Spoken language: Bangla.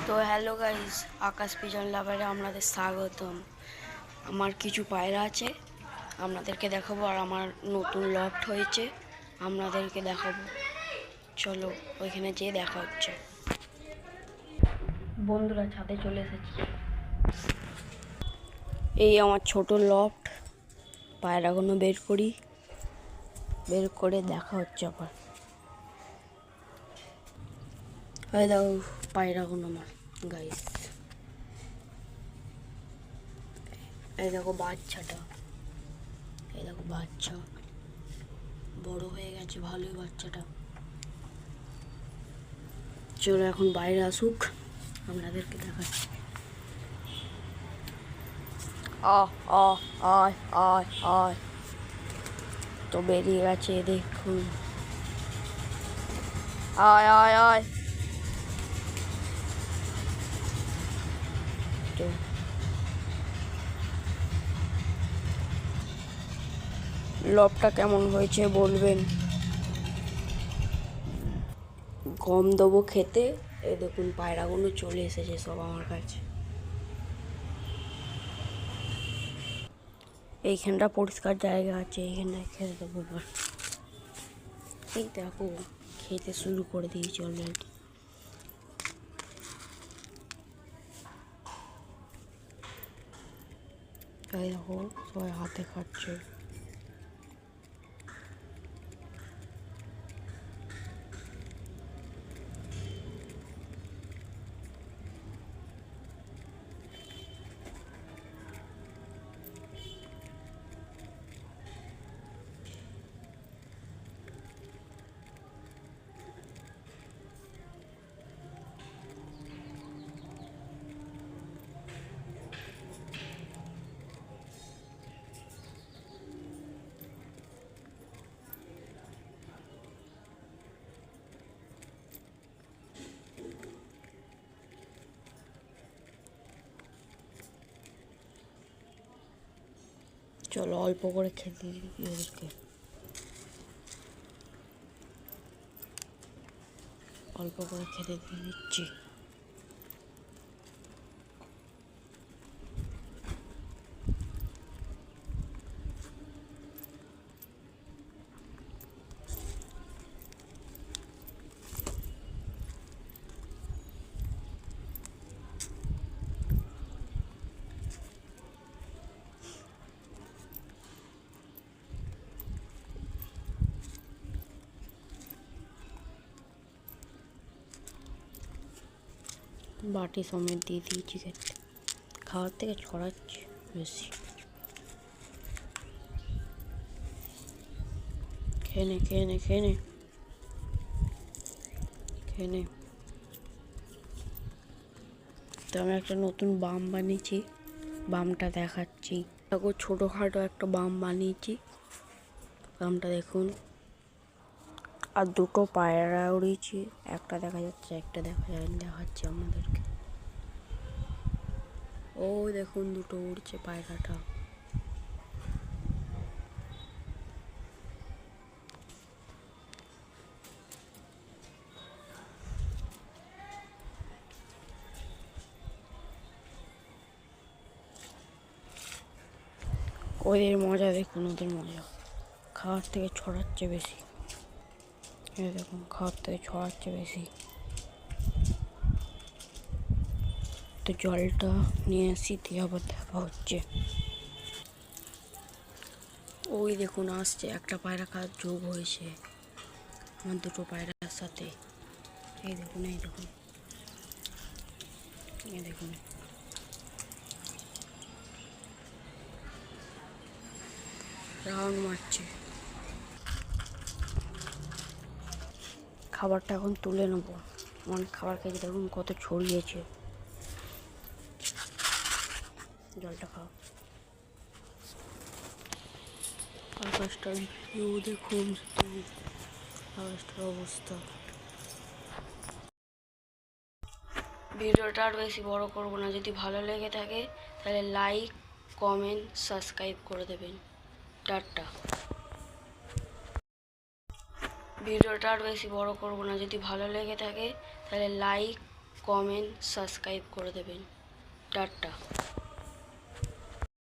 তো হ্যালো গাইস, আকাশ পিজন লাভারে আপনাদের স্বাগতম। আমার কিছু পায়রা আছে, আপনাদেরকে দেখাবো। আর আমার নতুন লফট হয়েছে, আপনাদেরকে দেখাবো। চলো ওইখানে যেয়ে দেখা হচ্ছে। বন্ধুরা, ছাদে চলে এসেছি। এই আমার ছোট লফট, পায়রাগুলো বের করে দেখা হচ্ছে আবার। এই দেখো পায়রাগুলো আমার গাইস, এই দেখো বাচ্চাটা, এই দেখো বাচ্চা বড় হয়ে গেছে ভালোই বাচ্চাটা। চলো এখন বাইরে আসুক, আপনাদেরকে দেখাচ্ছি। আয় আয় আয়, তো বেরিয়ে গেছে দেখুন। আয় আয় আয়, তো লবটা কেমন হয়েছে বলবেন। গম দেবো খেতে। এই দেখুন পায়রাগুলো চলে এসেছে সব আমার কাছে। এইখানটা পরিষ্কার জায়গা আছে, এইখানটায় খেতে দেবো এবার। এই দেখো খেতে শুরু করে দিয়েছি অলরেডি। এই দেখো সবাই হাতে খাচ্ছে। চলো অল্প করে খেতে দিই এদেরকে, অল্প করে খেতে দিয়ে দিচ্ছি। বাটি সমেত দিয়ে দিয়েছি খেতে, খাওয়ার থেকে ছড়াচ্ছে বেশি। খেয়ে নে খেয়ে নে খেয়ে নে খেয়ে নে। তো আমি একটা নতুন বাম বানিয়েছি, বামটা দেখাচ্ছি। দেখো ছোটোখাটো একটা বাম বানিয়েছি, বামটা দেখুন। আর দুটো পায়রা উড়িয়েছি, একটা দেখা যাচ্ছে একটা দেখা যায়নি, দেখাচ্ছি আমাদেরকে। ও দেখুন দুটো উড়ছে পায়রাটা। ওদের মজা দেখুন, ওদের মজা খাওয়ার থেকে ছড়াচ্ছে বেশি। এই দেখুন খাওয়ার থেকে ছড়াচ্ছে বেশি। তো জলটা নিয়ে আসি, দিয়ে আবার দেখা হচ্ছে। ওই দেখুন আসছে, একটা পায়রা খাওয়ার যোগ হয়েছে আমার দুটো পায়রার সাথে। এই দেখুন এই দেখুন এই দেখুন, রাউন্ড মারছে। খাবারটা এখন তুলে নেবো, অনেক খাবার খেয়েছে দেখুন কত ছড়িয়েছে। জলটা খাও। আকাশটার ভিউ দেখুন, আকাশটার অবস্থা। ভিডিওটা আর বেশি বড় করবো না, যদি ভালো লেগে থাকে তাহলে লাইক কমেন্ট সাবস্ক্রাইব করে দেবেন। টাটা। ভিডিওটা আর বেশি বড় করবো না, যদি ভালো লেগে থাকে তাহলে লাইক কমেন্ট সাবস্ক্রাইব করে দেবেন। টাটা।